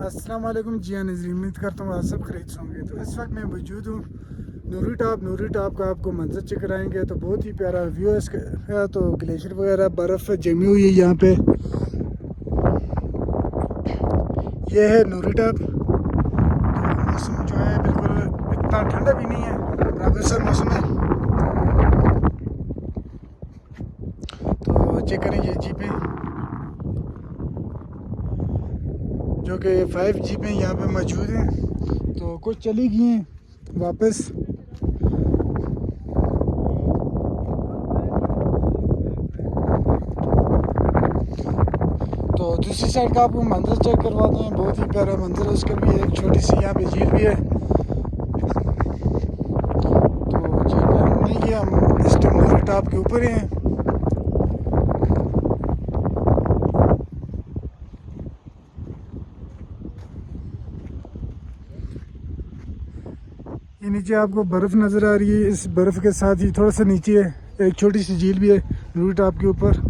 अस्सलाम वालेकुम जी नज़री, उम्मीद करता हूँ आप सब खरीद होंगे। तो इस वक्त मैं मौजूद हूँ नूरी टॉप का आपको मंजर चेक कराएंगे। तो बहुत ही प्यारा व्यू है इसका। तो ग्लेशियर वगैरह बर्फ़ जमी हुई है यहाँ पे। ये है नूरी टॉप। तो मौसम जो है बिल्कुल इतना ठंडा भी नहीं है, बराबर सा मौसम है। तो चेक करें ये जीपें जो कि 5 जीपें यहाँ पे मौजूद हैं। तो कुछ चली गई हैं वापस। तो दूसरी साइड का आपको मंजर चेक करवाते हैं। बहुत ही प्यारा मंजर है उसका भी। एक छोटी सी यहाँ पे झील भी है। तो चेक नहीं किया, हम इस टाइम नूरी टॉप के ऊपर ही हैं। ये नीचे आपको बर्फ़ नज़र आ रही है। इस बर्फ़ के साथ ही थोड़ा सा नीचे एक छोटी सी झील भी है नूरी टॉप के ऊपर।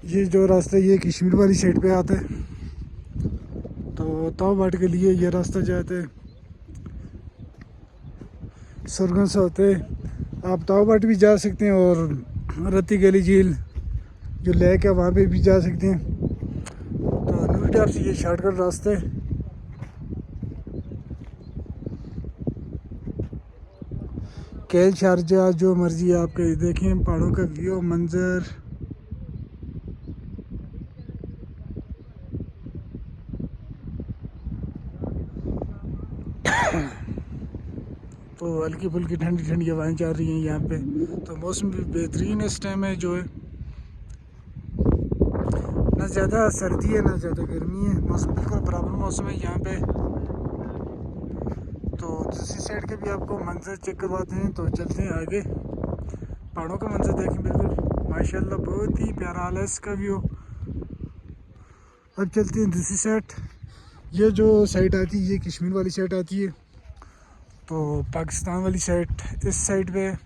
ये जो रास्ता ये कश्मीर वाली साइड पे आता है। तो ताव बाट के लिए ये रास्ता जाते है, सुरगन से होते आप ताव बाट भी जा सकते हैं और रत्ती गली झील जो लेक है वहाँ पे भी जा सकते हैं। तो नूरी टॉप से ये शॉर्टकट रास्ता है। कैल शारजा जो मर्जी आपके देखें, पहाड़ों का व्यू मंजर। तो हल्की फुल्की ठंडी ठंडी हवाएं चल रही हैं यहाँ पे। तो मौसम भी बेहतरीन इस टाइम है जो है, ना ज़्यादा सर्दी है ना ज़्यादा गर्मी है। मौसम बिल्कुल बराबर मौसम है यहाँ पे। तो दूसरी साइड के भी आपको मंजर चेक करवाते हैं। तो चलते हैं आगे। पहाड़ों का मंजर देखें, बिल्कुल माशाल्लाह बहुत ही प्यारा हाल है इसका व्यू। अब चलते हैं दूसरी साइड। ये जो साइड आती है ये कश्मीर वाली साइड आती है। तो पाकिस्तान वाली साइड इस साइड पे। तो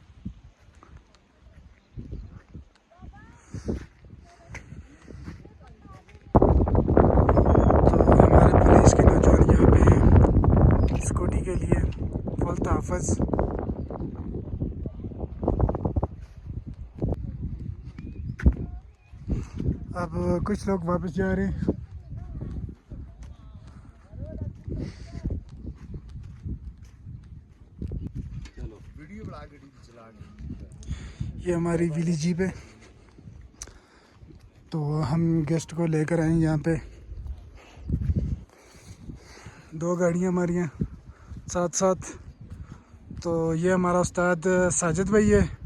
हमारे पुलिस के नौजवान यहाँ पे स्कूटी के लिए फुल तहफ़्फ़ुज़। अब कुछ लोग वापस जा रहे हैं। ये हमारी विली जीप है। तो हम गेस्ट को लेकर आए यहाँ पे। 2 गाड़ियाँ हमारी हैं साथ साथ। तो ये हमारा उस्ताद साजिद भाई है।